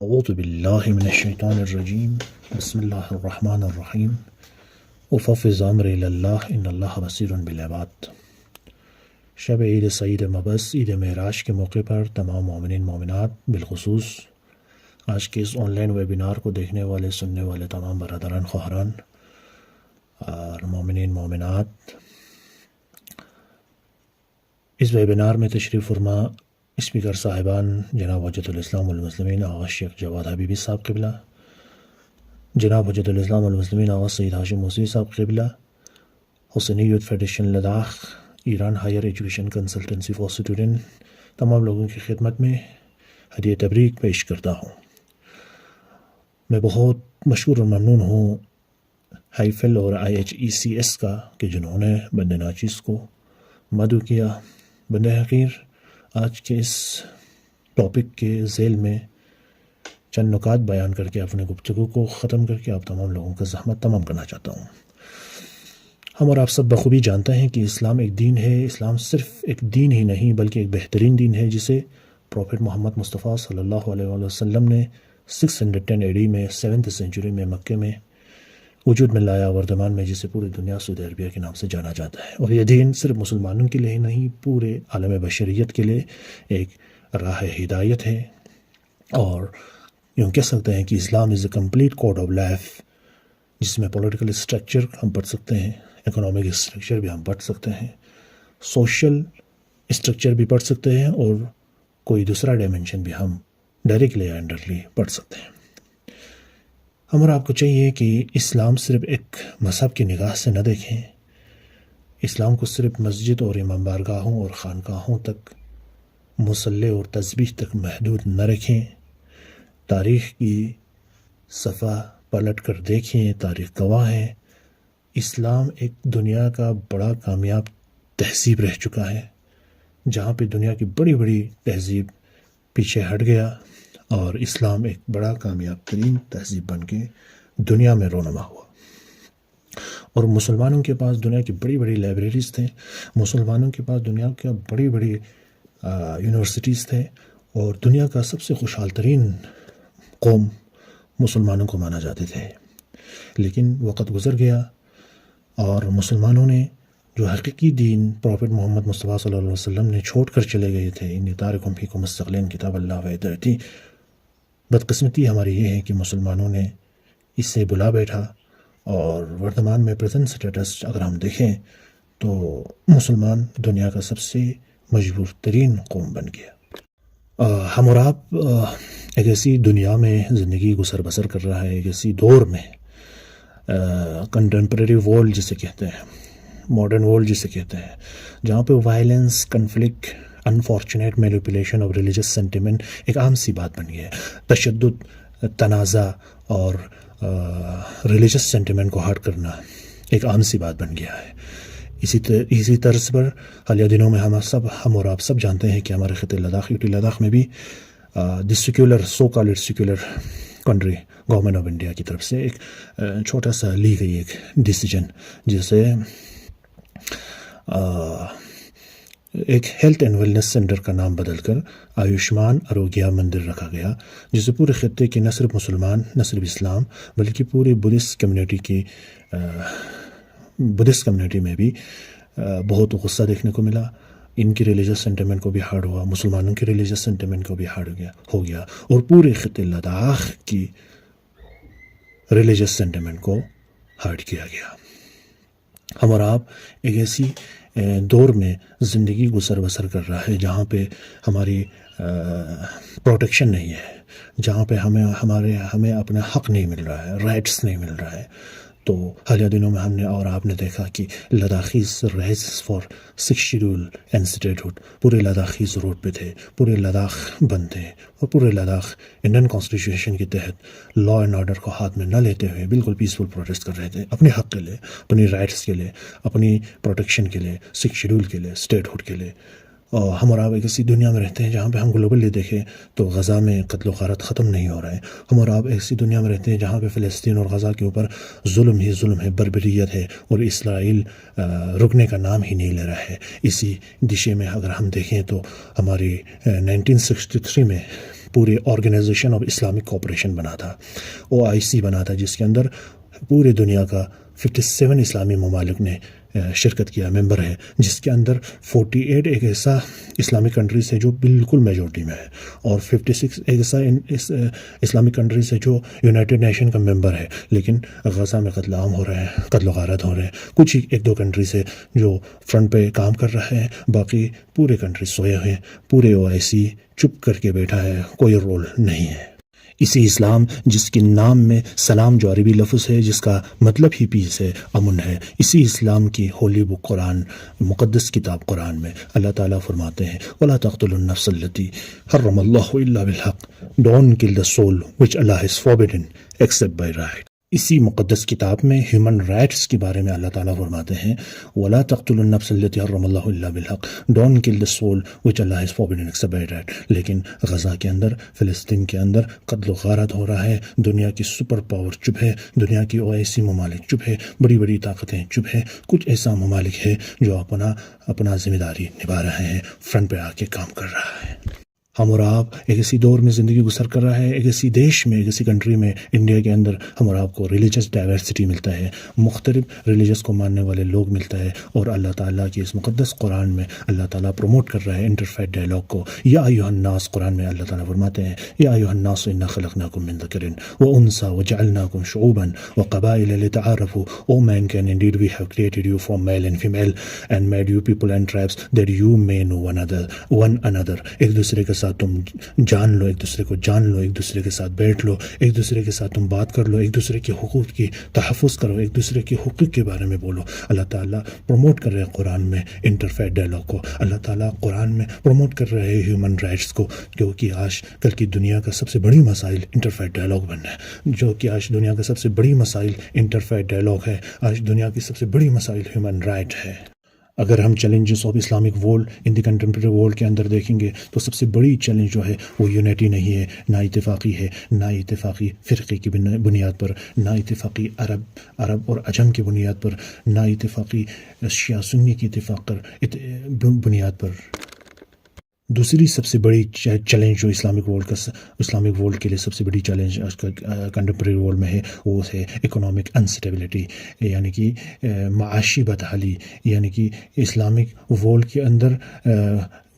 اعوذ باللہ من الشیطان الرجیم بسم اللہ الرحمن الرحیم وفوض امری الی اللہ ان اللہ بصیر بالعباد۔ شب عید سعید مبعث عید معراج کے موقع پر تمام مومنین مومنات بالخصوص آج کے اس آن لائن ویبینار کو دیکھنے والے سننے والے تمام برادران خواہران اور مومنین مومنات، اس ویبینار میں تشریف فرما اسپیکر صاحبان جناب حجت الاسلام والمسلمین آغا شیخ جواد حبیبی صاحب قبلہ، جناب حجت الاسلام والمسلمین آغا سید ہاشم موسوی صاحب قبلہ، Husaini youth federation Ladakh, Iran higher education consultancy for student, تمام لوگوں کی خدمت میں ہدیہ تبریک پیش کرتا ہوں۔ میں بہت مشکور اور ممنون ہوں ہائیفل اور IHECS کا کہ جنہوں نے بند ناچیز کو مدعو کیا۔ بند حقیر آج کے اس ٹاپک کے ذیل میں چند نکات بیان کر کے اپنے گفتگو کو ختم کر کے آپ تمام لوگوں کا زحمت تمام کرنا چاہتا ہوں۔ ہم اور آپ سب بخوبی جانتے ہیں کہ اسلام ایک دین ہے۔ اسلام صرف ایک دین ہی نہیں بلکہ ایک بہترین دین ہے جسے پروفٹ محمد مصطفیٰ صلی اللہ علیہ وسلم نے 610 AD میں 7th سینچری میں مکے میں وجود میں لایا، وردمان میں جسے پوری دنیا سعودی عربیہ کے نام سے جانا جاتا ہے۔ اور یہ دین صرف مسلمانوں کے لیے ہی نہیں، پورے عالم بشریت کے لیے ایک راہ ہدایت ہے۔ اور یوں کہہ سکتے ہیں کہ Islam is a complete code of life, جس میں پولیٹیکل اسٹرکچر ہم پڑھ سکتے ہیں، اکنامک اسٹرکچر بھی ہم پڑھ سکتے ہیں، سوشل اسٹرکچر بھی پڑھ سکتے ہیں، اور کوئی دوسرا ڈائمنشن بھی ہم ڈائریکٹلی یا انڈائریکٹلی پڑھ سکتے ہیں۔ ہم اور آپ کو چاہیے کہ اسلام صرف ایک مذہب کی نگاہ سے نہ دیکھیں، اسلام کو صرف مسجد اور امام بارگاہوں اور خانقاہوں تک، مصلی اور تسبیح تک محدود نہ رکھیں۔ تاریخ کی صفحہ پلٹ کر دیکھیں، تاریخ گواہ ہے اسلام ایک دنیا کا بڑا کامیاب تہذیب رہ چکا ہے، جہاں پہ دنیا کی بڑی بڑی تہذیب پیچھے ہٹ گیا اور اسلام ایک بڑا کامیاب ترین تہذیب بن کے دنیا میں رونما ہوا۔ اور مسلمانوں کے پاس دنیا کی بڑی بڑی لائبریریز تھے، مسلمانوں کے پاس دنیا کی بڑی بڑی یونیورسٹیز تھے، اور دنیا کا سب سے خوشحال ترین قوم مسلمانوں کو مانا جاتے تھے۔ لیکن وقت گزر گیا اور مسلمانوں نے جو حقیقی دین پروفٹ محمد مصطفیٰ صلی اللہ علیہ وسلم نے چھوڑ کر چلے گئے تھے، انی تارکم فیکم مستقلین کتاب اللہ و ہدایتی، بدقسمتی ہماری یہ ہے کہ مسلمانوں نے اس سے بلا بیٹھا، اور وردمان میں پریزنٹ سٹیٹس اگر ہم دیکھیں تو مسلمان دنیا کا سب سے مجبور ترین قوم بن گیا۔ ہم اور آپ ایک ایسی دنیا میں زندگی گزر بسر کر رہا ہے، ایک ایسی دور میں، کنٹمپریری ورلڈ جسے کہتے ہیں، ماڈرن ورلڈ جسے کہتے ہیں، جہاں پہ violence, conflict, unfortunate manipulation of religious sentiment ایک عام سی بات بن گیا ہے۔ تشدد، تنازع اور ریلیجس سینٹیمنٹ کو ہارٹ کرنا ایک عام سی بات بن گیا ہے۔ اسی طرز پر حالیہ دنوں میں ہم اور آپ سب جانتے ہیں کہ ہمارے خطے لداخ، یوٹی لداخ میں بھی دی secular, so called secular country, government of India کی طرف سے ایک چھوٹا سا لی گئی ایک ڈیسیجن، جسے ایک ہیلتھ اینڈ ویلنس سینٹر کا نام بدل کر آیوشمان آروگیہ مندر رکھا گیا، جسے پورے خطے کے نہ صرف مسلمان، نہ صرف اسلام، بلکہ پوری بدھسٹ کمیونٹی میں بھی بہت غصہ دیکھنے کو ملا۔ ان کی ریلیجس سینٹیمنٹ کو بھی ہارڈ ہوا، مسلمانوں کی ریلیجس سینٹیمنٹ کو بھی ہارڈ ہو گیا، اور پورے خطے لداخ کی ریلیجس سینٹیمنٹ کو ہارڈ کیا گیا۔ ہم اور آپ ایک ایسی دور میں زندگی گزر بسر کر رہا ہے جہاں پہ ہماری پروٹیکشن نہیں ہے، جہاں پہ ہمیں اپنا حق نہیں مل رہا ہے، رائٹس نہیں مل رہا ہے۔ تو حالیہ دنوں میں ہم نے اور آپ نے دیکھا کہ Ladakhis rise for 6 schedule and statehood, پورے لداخیز روڈ پہ تھے، پورے لداخ بند تھے، اور پورے لداخ انڈین کانسٹیٹیوشن کے تحت لا اینڈ آرڈر کو ہاتھ میں نہ لیتے ہوئے بالکل پیسفل پروٹیسٹ کر رہے تھے، اپنے حق کے لیے، اپنی رائٹس کے لیے، اپنی پروٹیکشن کے لیے، 6 شیڈول کے لیے، اسٹیٹہڈ کے لیے۔ اور ہم اور آپ ایک ایسی دنیا میں رہتے ہیں جہاں پہ ہم گلوبلی دیکھیں تو غزہ میں قتل و غارت ختم نہیں ہو رہا ہے۔ ہم اور آپ ایسی دنیا میں رہتے ہیں جہاں پہ فلسطین اور غزہ کے اوپر ظلم ہی ظلم ہے، بربریت ہے، اور اسرائیل رکنے کا نام ہی نہیں لے رہا ہے۔ اسی دشے میں اگر ہم دیکھیں تو ہماری 1963 میں پورے آرگنائزیشن آف اسلامک کوآپریشن بنا تھا، OIC بنا تھا، جس کے اندر پورے دنیا کا 57 اسلامی ممالک نے شرکت کیا، ممبر ہے، جس کے اندر 48 ایک ایسا اسلامک کنٹریز ہے جو بالکل میجورٹی میں ہے، اور 56 ایسا اسلامک کنٹریز ہے جو یونائٹڈ نیشن کا ممبر ہے، لیکن غزہ میں قتل عام ہو رہے ہیں، قتل و غارت ہو رہے ہیں۔ کچھ ایک دو کنٹریز ہے جو فرنٹ پہ کام کر رہے ہیں، باقی پورے کنٹریز سوئے ہوئے ہیں، پورے OIC چپ کر کے بیٹھا ہے، کوئی رول نہیں ہے۔ اسی اسلام جس کے نام میں سلام جو عربی لفظ ہے، جس کا مطلب ہی پیس ہے، امن ہے، اسی اسلام کی ہولی بک قرآن، مقدس کتاب قرآن میں اللہ تعالیٰ فرماتے ہیں وَلَا تَقْتُلُوا النَّفْسَ الَّتِي حَرَّمَ اللَّهُ إِلَّا بِالْحَقِّ Don't kill the soul which Allah has forbidden except by right۔ اسی مقدس کتاب میں ہیومن رائٹس کے بارے میں اللہ تعالیٰ فرماتے ہیں وَلَا تَقْتُلُوا النَّفْسَ الَّتِي حَرَّمَ اللَّهُ إِلَّا بِالْحَقِّ Don't kill the soul which Allah has forbidden except by right۔ لیکن غزہ کے اندر، فلسطین کے اندر قتل و غارت ہو رہا ہے، دنیا کی سپر پاور چپ ہے، دنیا کی OIC ممالک چپ ہے، بڑی بڑی طاقتیں چپ ہے، کچھ ایسا ممالک ہے جو اپنا ذمہ داری نبھا رہے ہیں، فرنٹ پہ آ کے کام کر رہا ہے۔ ہم اور آپ ایک ایسی دور میں زندگی گزر کر رہا ہے، ایک ایسی دیش میں، ایک ایسی کنٹری میں، انڈیا کے اندر ہم اور آپ کو ریلیجس ڈائیورسٹی ملتا ہے، مختلف ریلیجس کو ماننے والے لوگ ملتا ہے، اور اللہ تعالیٰ کی اس مقدس قرآن میں اللہ تعالیٰ پروموٹ کر رہا ہے انٹرفیتھ ڈائلاگ کو۔ یا ایھا الناس، قرآن میں اللہ تعالیٰ فرماتے ہیں یا ایھا الناس انا خلقناکم من ذکر وانثی وجعلناکم شعوبا وقبائل لتعارفوا O mankind, indeed we have created you from male and female and made you people and tribes that you may know one another۔ ایک دوسرے کے ساتھ تم جان لو، ایک دوسرے کو جان لو، ایک دوسرے کے ساتھ بیٹھ لو، ایک دوسرے کے ساتھ تم بات کر لو، ایک دوسرے کے حقوق کی تحفظ کرو، ایک دوسرے کے حقوق کے بارے میں بولو۔ اللہ تعالیٰ پروموٹ کر رہے ہیں قرآن میں انٹرفیتھ ڈائلاگ کو، اللہ تعالیٰ قرآن میں پروموٹ کر رہے ہیں ہیومن رائٹس کو، کیونکہ آج کل کی دنیا کا سب سے بڑی مسائل انٹرفیتھ ڈائلاگ بننا ہے، جو کہ آج دنیا کا سب سے بڑی مسائل انٹرفیتھ ڈائلاگ ہے، آج دنیا کی سب سے بڑی مسائل ہیومن رائٹ ہے۔ اگر ہم challenges of Islamic world in the contemporary world کے اندر دیکھیں گے تو سب سے بڑی چیلنج جو ہے وہ یونٹی نہیں ہے، نا اتفاقی ہے، نا اتفاقی فرقے کی بنیاد پر، نا اتفاقی عرب اور عجم کی بنیاد پر، نا اتفاقی شیعہ سنی کی اتفاق پر بنیاد پر۔ دوسری سب سے بڑی چیلنج جو اسلامک ورلڈ کے لیے سب سے بڑی چیلنج آج کل کنٹمپریری ورلڈ میں ہے، وہ ہے اکنامک انسٹیبلٹی، یعنی کہ معاشی بدحالی، یعنی کہ اسلامک ورلڈ کے اندر،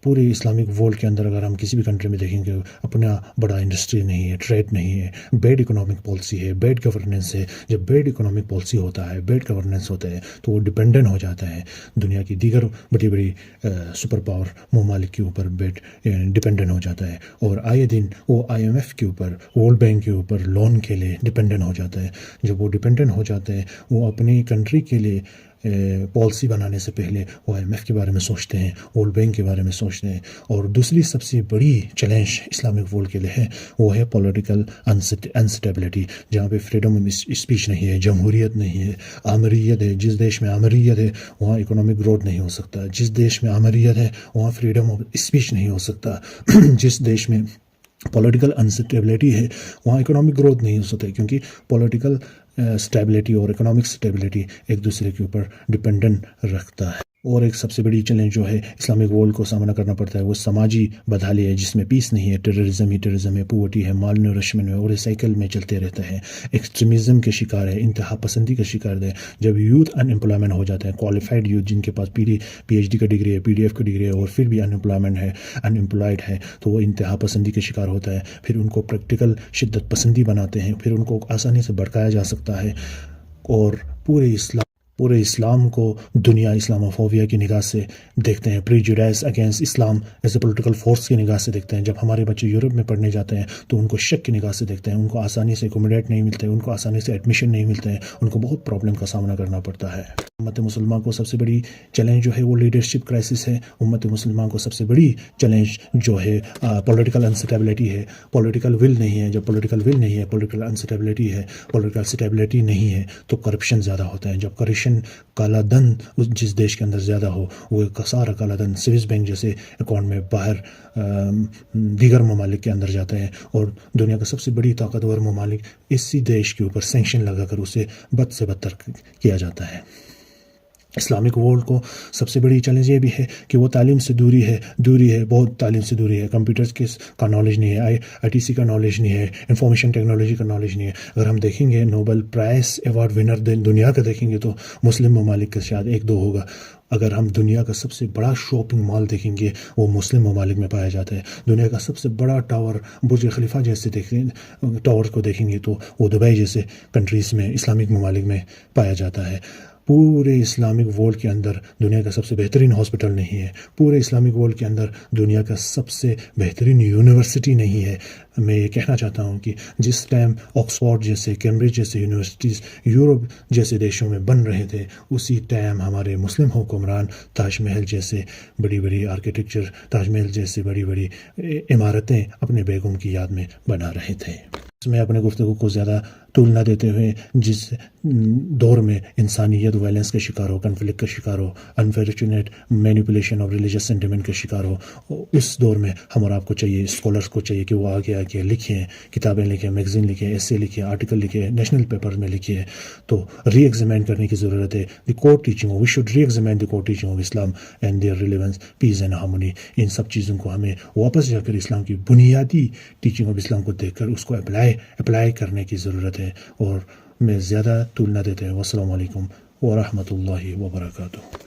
پورے اسلامک ورلڈ کے اندر اگر ہم کسی بھی کنٹری میں دیکھیں گے اپنا بڑا انڈسٹری نہیں ہے، ٹریڈ نہیں ہے، بیڈ اکنامک پالیسی ہے، بیڈ گورننس ہے۔ جب بیڈ اکنامک پالیسی ہوتا ہے، بیڈ گورننس ہوتا ہے تو وہ ڈپینڈنٹ ہو جاتا ہے دنیا کی دیگر بڑی بڑی سپر پاور ممالک کے اوپر، ڈپینڈنٹ ہو جاتا ہے، اور آئے دن وہ IMF کے اوپر، ورلڈ بینک کے اوپر لون کے لیے ڈپینڈنٹ ہو جاتا ہے۔ جب وہ ڈپینڈنٹ ہو جاتا ہے، وہ اپنی کنٹری کے لیے پالیسی بنانے سے پہلے وہ IMF کے بارے میں سوچتے ہیں، ورلڈ بینک کے بارے میں سوچتے ہیں۔ اور دوسری سب سے بڑی چیلنج اسلامک ورلڈ کے لیے ہے، وہ ہے پولیٹیکل انسٹیبلٹی، جہاں پہ فریڈم آف اسپیچ نہیں ہے، جمہوریت نہیں ہے، آمریت ہے۔ جس دیش میں آمریت ہے وہاں اکنامک گروتھ نہیں ہو سکتا، جس دیش میں آمریت ہے وہاں فریڈم آف اسپیچ نہیں ہو سکتا، جس دیش میں پولیٹیکل انسٹیبلٹی ہے وہاں اکنامک گروتھ نہیں ہو سکتا، کیونکہ پولیٹیکل اسٹیبلٹی اور اکنامک اسٹیبلٹی ایک دوسرے کے اوپر ڈپینڈنٹ رکھتا ہے۔ اور ایک سب سے بڑی چیلنج جو ہے اسلامک ورلڈ کو سامنا کرنا پڑتا ہے وہ سماجی بدحالی ہے، جس میں پیس نہیں ہے، ٹیررزم ہے، پوورٹی ہے، مال نیورشمنٹ ہے، اور اس سائیکل میں چلتے رہتا ہے، ایکسٹریمزم کے شکار ہے، انتہا پسندی کا شکار ہے۔ جب یوتھ ان امپلائمنٹ ہو جاتا ہے، کوالیفائڈ یوتھ جن کے پاس PhD کا ڈگری ہے، PDF کا ڈگری ہے، اور پھر بھی ان امپلائڈ ہے، تو وہ انتہا پسندی کا شکار ہوتا ہے۔ پھر ان کو پریکٹیکل شدت پسندی بناتے ہیں، پھر ان کو آسانی سے بھڑکایا جا سکتا ہے، اور پورے اسلام کو دنیا اسلاموفوبیا کی نگاہ سے دیکھتے ہیں، prejudice against Islam as a political force کی نگاہ سے دیکھتے ہیں۔ جب ہمارے بچے یورپ میں پڑھنے جاتے ہیں تو ان کو شک کی نگاہ سے دیکھتے ہیں، ان کو آسانی سے اکوموڈیٹ نہیں ملتے، ان کو آسانی سے ایڈمیشن نہیں ملتے ہیں، ان کو بہت پرابلم کا سامنا کرنا پڑتا ہے۔ امت مسلمہ کو سب سے بڑی چیلنج جو ہے وہ لیڈرشپ کرائسس ہے۔ امت مسلمہ کو سب سے بڑی چیلنج جو ہے پولیٹیکل انسٹیبلٹی ہے، پولیٹیکل ول نہیں ہے۔ جب پولیٹیکل ول نہیں ہے، پولیٹیکل انسٹیبلٹی ہے، پولیٹیکل اسٹیبلٹی نہیں ہے تو کرپشن زیادہ ہوتا ہے۔ جب کرپشن، کالا دھن جس دیش کے اندر زیادہ ہو، وہ سارا کالا دھن سوئس بینک جیسے اکاؤنٹ میں باہر دیگر ممالک کے اندر جاتے ہیں، اور دنیا کا سب سے بڑی طاقتور ممالک اسی دیش کے اوپر سینکشن لگا کر اسے بد سے بدتر کیا جاتا ہے۔ اسلامک ورلڈ کو سب سے بڑی چیلنج یہ بھی ہے کہ وہ تعلیم سے دوری ہے بہت تعلیم سے دوری ہے. کمپیوٹرز کا نالج نہیں ہے, آئی ٹی سی کا نالج نہیں ہے, انفارمیشن ٹیکنالوجی کا نالج نہیں ہے. اگر ہم دیکھیں گے نوبل پرائز ایوارڈ ونر دنیا کا دیکھیں گے تو مسلم ممالک کا شاید 1-2 ہوگا. اگر ہم دنیا کا سب سے بڑا شاپنگ مال دیکھیں گے وہ مسلم ممالک میں پایا جاتا ہے. دنیا کا سب سے بڑا ٹاور برج خلیفہ جیسے ٹاور کو دیکھیں گے تو وہ دبئی جیسے کنٹریز میں اسلامک ممالک میں پایا جاتا ہے. پورے اسلامک ورلڈ کے اندر دنیا کا سب سے بہترین ہاسپٹل نہیں ہے. پورے اسلامک ورلڈ کے اندر دنیا کا سب سے بہترین یونیورسٹی نہیں ہے. میں یہ کہنا چاہتا ہوں کہ جس ٹائم آکسفورڈ جیسے کیمبرج جیسے یونیورسٹیز یورپ جیسے دیشوں میں بن رہے تھے اسی ٹائم ہمارے مسلم حکمران تاج محل جیسے بڑی آرکیٹیکچر تاج محل جیسے بڑی عمارتیں اپنے بیگم کی یاد میں بنا رہے تھے. میں اپنے گفتگو کو زیادہ طول نہ دیتے ہوئے جس دور میں انسانیت وائلنس کا شکار ہو, کنفلکٹ کا شکار ہو, unfortunate manipulation of religious sentiment کا شکار ہو, اس دور میں ہم اور آپ کو چاہیے, اسکالرس کو چاہیے کہ وہ آگے لکھیں, کتابیں لکھیں, میگزین لکھیں, ایسے لکھیں, آرٹیکل لکھیں, نیشنل پیپر میں لکھیں. تو ری ایگزامین کرنے کی ضرورت ہے. The core teaching we should reexamine the core teaching of Islam and their relevance peace and harmony. ان سب چیزوں کو ہمیں واپس جا کر اسلام کی بنیادی ٹیچنگ آف اسلام کو دیکھ کر اس کو اپلائی کرنے کی ضرورت ہے. اور میں زیادہ طول نہ دیتے ہیں. والسلام علیکم ورحمۃ اللہ وبرکاتہ.